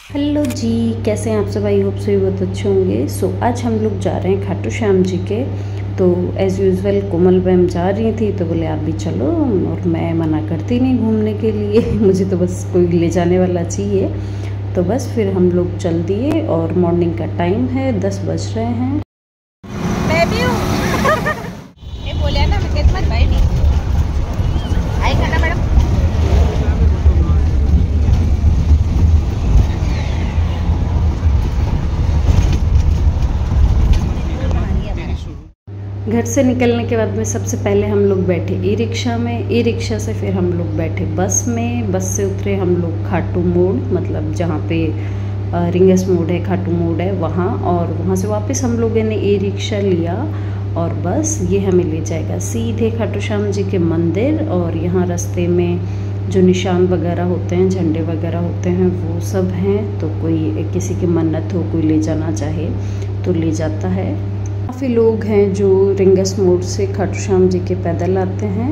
Hello जी, कैसे हैं आप सब। आई होप सभी बहुत अच्छे होंगे। आज हम लोग जा रहे हैं खाटू श्याम जी के। तो एज़ यूजुअल कोमल मैम जा रही थी तो बोले आप भी चलो, और मैं मना करती नहीं घूमने के लिए मुझे तो बस कोई ले जाने वाला चाहिए। तो बस फिर हम लोग चल दिए और मॉर्निंग का टाइम है, 10 बज रहे हैं। मैं भी हूँ ये बोले ना मैं कितना भाई नहीं आएगा ना मैडम। घर से निकलने के बाद में सबसे पहले हम लोग बैठे ई रिक्शा में, ई रिक्शा से फिर हम लोग बैठे बस में, बस से उतरे हम लोग खाटू मोड़, मतलब जहाँ पे रिंगस मोड़ है, खाटू मोड़ है वहाँ, और वहाँ से वापस हम लोगों ने ई रिक्शा लिया और बस ये हमें ले जाएगा सीधे खाटू श्याम जी के मंदिर। और यहाँ रास्ते में जो निशान वगैरह होते हैं, झंडे वगैरह होते हैं, वो सब हैं। तो कोई किसी की मन्नत हो, कोई ले जाना चाहे तो ले जाता है। काफ़ी लोग हैं जो रिंगस मोड़ से खाटू श्याम जी के पैदल आते हैं।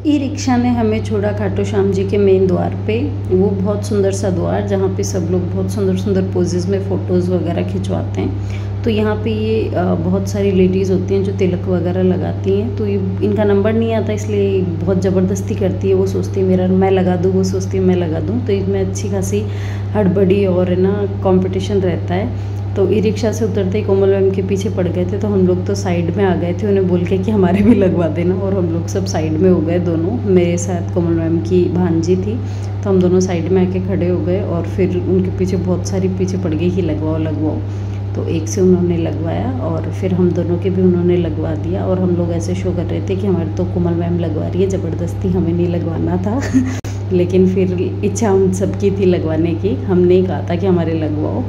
ई रिक्शा ने हमें छोड़ा खाटू श्याम जी के मेन द्वार पे। वो बहुत सुंदर सा द्वार जहाँ पे सब लोग बहुत सुंदर सुंदर पोजेज़ में फ़ोटोज़ वगैरह खिंचवाते हैं। तो यहाँ पे ये बहुत सारी लेडीज़ होती हैं जो तिलक वगैरह लगाती हैं। तो ये इनका नंबर नहीं आता, इसलिए बहुत ज़बरदस्ती करती है। वो सोचती है मेरा मैं लगा दूँ, वो सोचती है मैं लगा दूँ। तो इसमें अच्छी खासी हड़बड़ी और ना कंपटीशन रहता है। तो ई रिक्शा से उतरते ही कोमल मैम के पीछे पड़ गए थे, तो हम लोग तो साइड में आ गए थे उन्हें बोल के कि हमारे भी लगवा देना। और हम लोग सब साइड में हो गए दोनों। मेरे साथ कोमल मैम की भांजी थी, तो हम दोनों साइड में आके खड़े हो गए। और फिर उनके पीछे बहुत सारी पीछे पड़ गई कि लगवाओ लगवाओ। तो एक से उन्होंने लगवाया और फिर हम दोनों के भी उन्होंने लगवा दिया। और हम लोग ऐसे शो कर रहे थे कि हमारे तो कोमल मैम लगवा रही है, ज़बरदस्ती हमें नहीं लगवाना था लेकिन फिर इच्छा हम सबकी थी लगवाने की, हमने ही कहा था कि हमारे लगवाओ।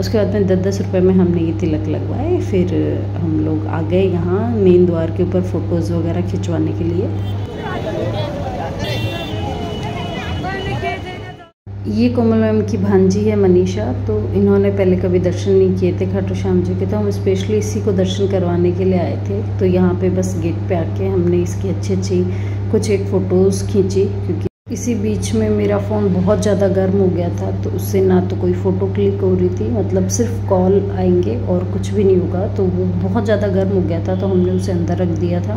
उसके बाद में 10-10 रुपये में हमने ये तिलक लगवाए। फिर हम लोग आ गए यहाँ मेन द्वार के ऊपर फ़ोटोज़ वगैरह खिंचवाने के लिए। ये कोमल मैम की भांजी है मनीषा। तो इन्होंने पहले कभी दर्शन नहीं किए थे खाटू श्याम जी के, तो हम स्पेशली इसी को दर्शन करवाने के लिए आए थे। तो यहाँ पे बस गेट पे आके हमने इसकी अच्छी कुछ एक फ़ोटोज़ खींची, क्योंकि इसी बीच में मेरा फ़ोन बहुत ज़्यादा गर्म हो गया था। तो उससे ना तो कोई फ़ोटो क्लिक हो रही थी, मतलब सिर्फ कॉल आएंगे और कुछ भी नहीं होगा। तो वो बहुत ज़्यादा गर्म हो गया था, तो हमने उसे अंदर रख दिया था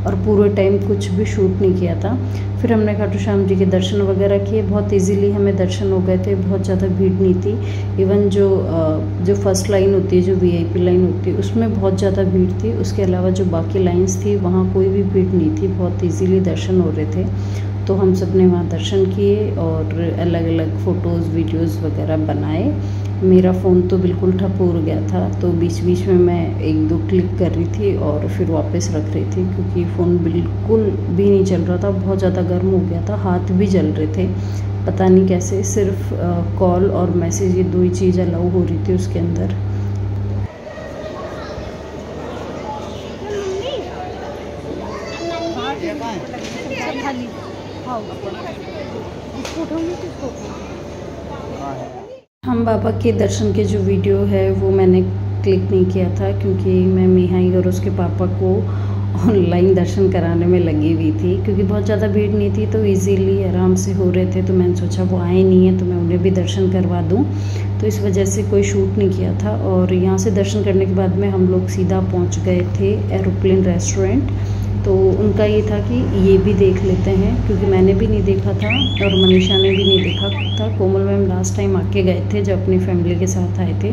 और पूरे टाइम कुछ भी शूट नहीं किया था। फिर हमने खाटू श्याम जी के दर्शन वगैरह किए। बहुत इजीली हमें दर्शन हो गए थे, बहुत ज़्यादा भीड़ नहीं थी। इवन जो फर्स्ट लाइन होती है, जो VIP लाइन होती है, उसमें बहुत ज़्यादा भीड़ थी। उसके अलावा जो बाकी लाइन्स थी वहाँ कोई भी भीड़ नहीं थी, बहुत ईजीली दर्शन हो रहे थे। तो हम सब ने वहाँ दर्शन किए और अलग अलग फ़ोटोज़ वीडियोज़ वगैरह बनाए। मेरा फ़ोन तो बिल्कुल ठप हो गया था, तो बीच बीच में मैं 1-2 क्लिक कर रही थी और फिर वापस रख रही थी, क्योंकि फ़ोन बिल्कुल भी नहीं चल रहा था, बहुत ज़्यादा गर्म हो गया था, हाथ भी जल रहे थे। पता नहीं कैसे, सिर्फ कॉल और मैसेज, ये 2 ही चीज़ अलाउ हो रही थी उसके अंदर। हम बाबा के दर्शन के जो वीडियो है वो मैंने क्लिक नहीं किया था, क्योंकि मैं मिहाई और उसके पापा को ऑनलाइन दर्शन कराने में लगी हुई थी। क्योंकि बहुत ज़्यादा भीड़ नहीं थी, तो इजीली आराम से हो रहे थे। तो मैंने सोचा वो आए नहीं है तो मैं उन्हें भी दर्शन करवा दूं, तो इस वजह से कोई शूट नहीं किया था। और यहाँ से दर्शन करने के बाद में हम लोग सीधा पहुँच गए थे एरोप्लेन रेस्टोरेंट। तो उनका ये था कि ये भी देख लेते हैं, क्योंकि मैंने भी नहीं देखा था और मनीषा ने भी नहीं देखा था। कोमल मैम लास्ट टाइम आके गए थे जब अपनी फैमिली के साथ आए थे,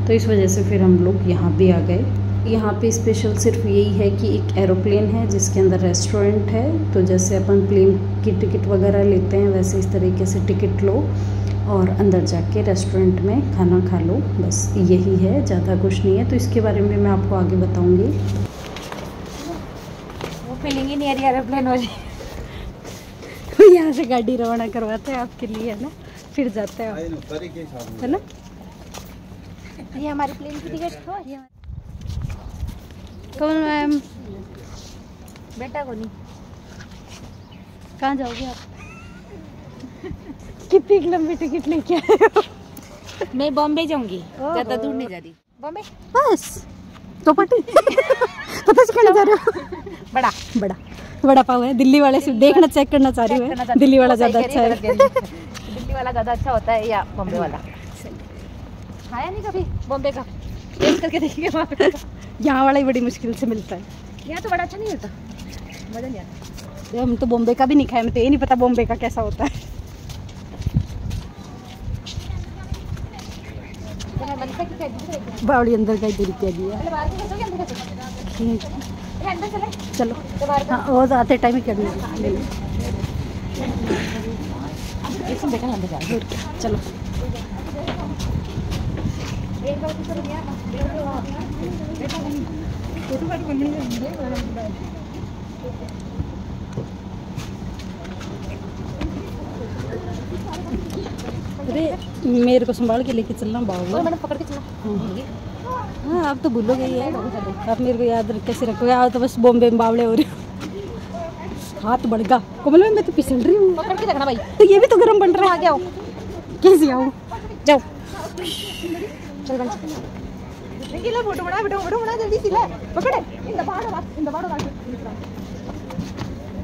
तो इस वजह से फिर हम लोग यहाँ भी आ गए। यहाँ पे स्पेशल सिर्फ यही है कि एक एरोप्लेन है जिसके अंदर रेस्टोरेंट है। तो जैसे अपन प्लेन की टिकट वगैरह लेते हैं, वैसे इस तरीके से टिकट लो और अंदर जाके रेस्टोरेंट में खाना खा लो, बस यही है, ज़्यादा कुछ नहीं है। तो इसके बारे में मैं आपको आगे बताऊँगी। फीलिंग ही नहीं आ रही एरोप्लेन हो जाए तो यहाँ से गाड़ी रवाना करवाते हैं आपके लिए, है ना, फिर जाते हैं है ना। ये हमारी प्लेन की टिकट तो कौन मैम, बेटा को नहीं, कहाँ जाओगे आप कितनी लंबी टिकट लेके आए हो? मैं बॉम्बे जाऊंगी, ज़्यादा दूर नहीं जा रही। बॉम्बे बस तो पता से कहना चाह रहे हो? बड़ा पाव है। दिल्ली वाले से देखना, चेक करना चाह रही हूँ, दिल्ली वाला ज़्यादा अच्छा है। दिल्ली वाला ज़्यादा अच्छा होता है या बॉम्बे वाला? खाया नहीं कभी बॉम्बे का, टेस्ट करके देखिए वहाँ पे। यहाँ वाला ही बड़ी मुश्किल से मिलता है। यहाँ तो बड़ा अच्छा नहीं होता, मज़ा नहीं आता। हम तो बॉम्बे का भी नहीं खाया, मुझे ये नहीं पता बॉम्बे का कैसा होता है। बावड़ी अंदर का ही 2 रुपया दिया। चलो हाँ, वो तो आते टाइम ही करना। चलो अरे मेरे को संभाल के लेके चलना बाबू, मैंने पकड़ के चला। हाँ आप तो भूलोगे ही है, आप मेरे को याद कैसे रखोगे। आओ तो बस बॉम्बे में बावड़े हो रही हो। हाथ बढ़ गया कोमल, मैं तो फिसल रही हूँ। पकड़ के रखना भाई। तो ये भी तो गर्म बन रहा है। आगे आओ। कैसे आऊँ? जाओ चल बन निकला, फोटो बना, वीडियो बना जल्दी से ले। पकड़ इन दबाड़ो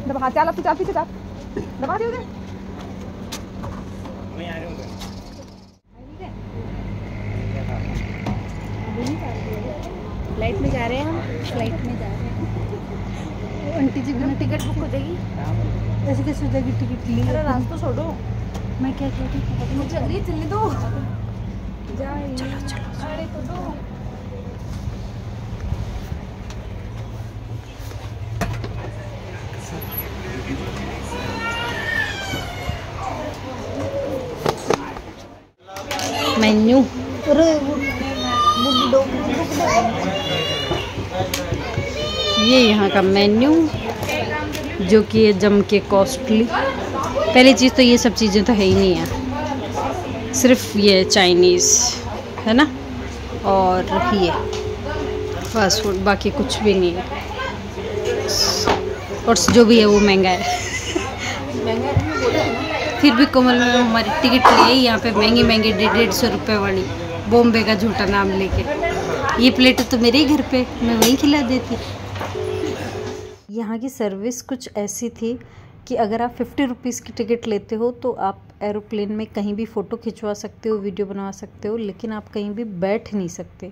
दबा, चल अब तू चल पीछे चल, दबा दे उधर। मैं आ रहा हूं। फ्लाइट में जा रहे हैं हम, फ्लाइट में जा रहे हैं। आंटी जी बिना टिकट बुक हो जाएगी। ऐसे कैसे हो जाएगी टिकट ली? अरे रास्ता छोड़ो, मैं क्या कह रही हूँ, मुझे अगली चलने दो। चलो चलो अरे तो दो। मेन्यू। ये यहाँ का मेन्यू जो कि है जम के कॉस्टली। पहली चीज़ तो ये सब चीज़ें तो है ही नहीं है, सिर्फ ये चाइनीज़ है ना, और ये फास्ट फूड, बाकी कुछ भी नहीं है। और जो भी है वो महंगा है। फिर भी कोमल में हमारी टिकट लिए यहाँ पे महंगी 150 रुपये वाली बॉम्बे का झूठा नाम लेके। ये प्लेट तो मेरे ही घर पे, मैं वहीं खिला देती। यहाँ की सर्विस कुछ ऐसी थी कि अगर आप 50 रुपीज़ की टिकट लेते हो तो आप एरोप्लेन में कहीं भी फ़ोटो खिंचवा सकते हो, वीडियो बनवा सकते हो, लेकिन आप कहीं भी बैठ नहीं सकते।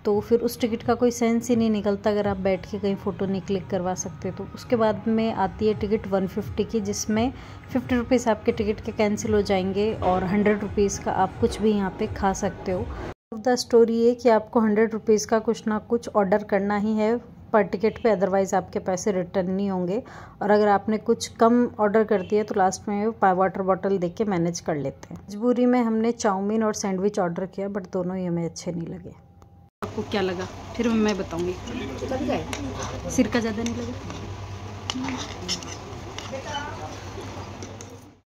तो फिर उस टिकट का कोई सेंस ही नहीं निकलता अगर आप बैठ के कहीं फ़ोटो नहीं क्लिक करवा सकते। तो उसके बाद में आती है टिकट 150 की, जिसमें 50 रुपीज़ आपके टिकट के कैंसिल हो जाएंगे और 100 रुपीज़ का आप कुछ भी यहाँ पे खा सकते हो। द स्टोरी है कि आपको 100 रुपीज़ का कुछ ना कुछ ऑर्डर करना ही है पर टिकट पे, अदरवाइज़ आपके पैसे रिटर्न नहीं होंगे। और अगर आपने कुछ कम ऑर्डर कर दिया तो लास्ट में वाटर बॉटल दे के मैनेज कर लेते हैं। मजबूरी में हमने चाउमीन और सैंडविच ऑर्डर किया, बट दोनों ही हमें अच्छे नहीं लगे। आपको क्या लगा फिर मैं बताऊंगी। सिरका ज़्यादा नहीं लगा?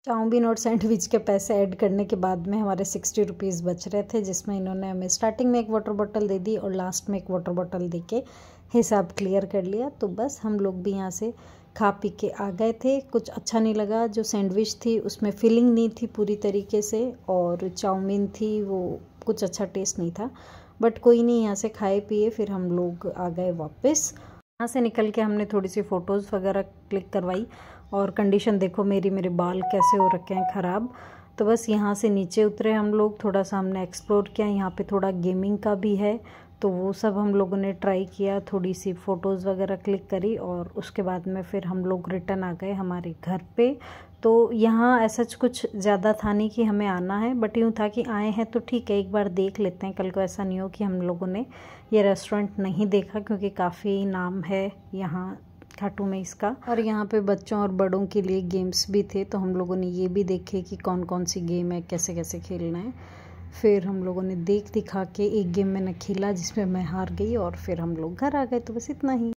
चाउमीन और सैंडविच के पैसे ऐड करने के बाद में हमारे 60 रुपीज़ बच रहे थे, जिसमें इन्होंने हमें स्टार्टिंग में एक वाटर बॉटल दे दी और लास्ट में एक वाटर बॉटल दे के हिसाब क्लियर कर लिया। तो बस हम लोग भी यहाँ से खा पी के आ गए थे। कुछ अच्छा नहीं लगा, जो सैंडविच थी उसमें फिलिंग नहीं थी पूरी तरीके से, और चाउमीन थी वो कुछ अच्छा टेस्ट नहीं था। बट कोई नहीं, यहाँ से खाए पिए फिर हम लोग आ गए वापस। यहाँ से निकल के हमने थोड़ी सी फ़ोटोज़ वगैरह क्लिक करवाई, और कंडीशन देखो मेरे बाल कैसे हो रखे हैं ख़राब। तो बस यहाँ से नीचे उतरे हम लोग, थोड़ा सा हमने एक्सप्लोर किया। यहाँ पे थोड़ा गेमिंग का भी है तो वो सब हम लोगों ने ट्राई किया, थोड़ी सी फ़ोटोज़ वगैरह क्लिक करी, और उसके बाद में फिर हम लोग रिटर्न आ गए हमारे घर पे। तो यहाँ ऐसा कुछ ज़्यादा था नहीं कि हमें आना है, बट यूँ था कि आए हैं तो ठीक है एक बार देख लेते हैं, कल को ऐसा नहीं हो कि हम लोगों ने ये रेस्टोरेंट नहीं देखा, क्योंकि काफ़ी नाम है यहाँ खाटू में इसका। और यहाँ पे बच्चों और बड़ों के लिए गेम्स भी थे, तो हम लोगों ने ये भी देखे कि कौन कौन सी गेम है, कैसे कैसे खेलना है। फिर हम लोगों ने देख दिखा के एक गेम मैंने खेला जिसमें मैं हार गई, और फिर हम लोग घर आ गए। तो बस इतना ही।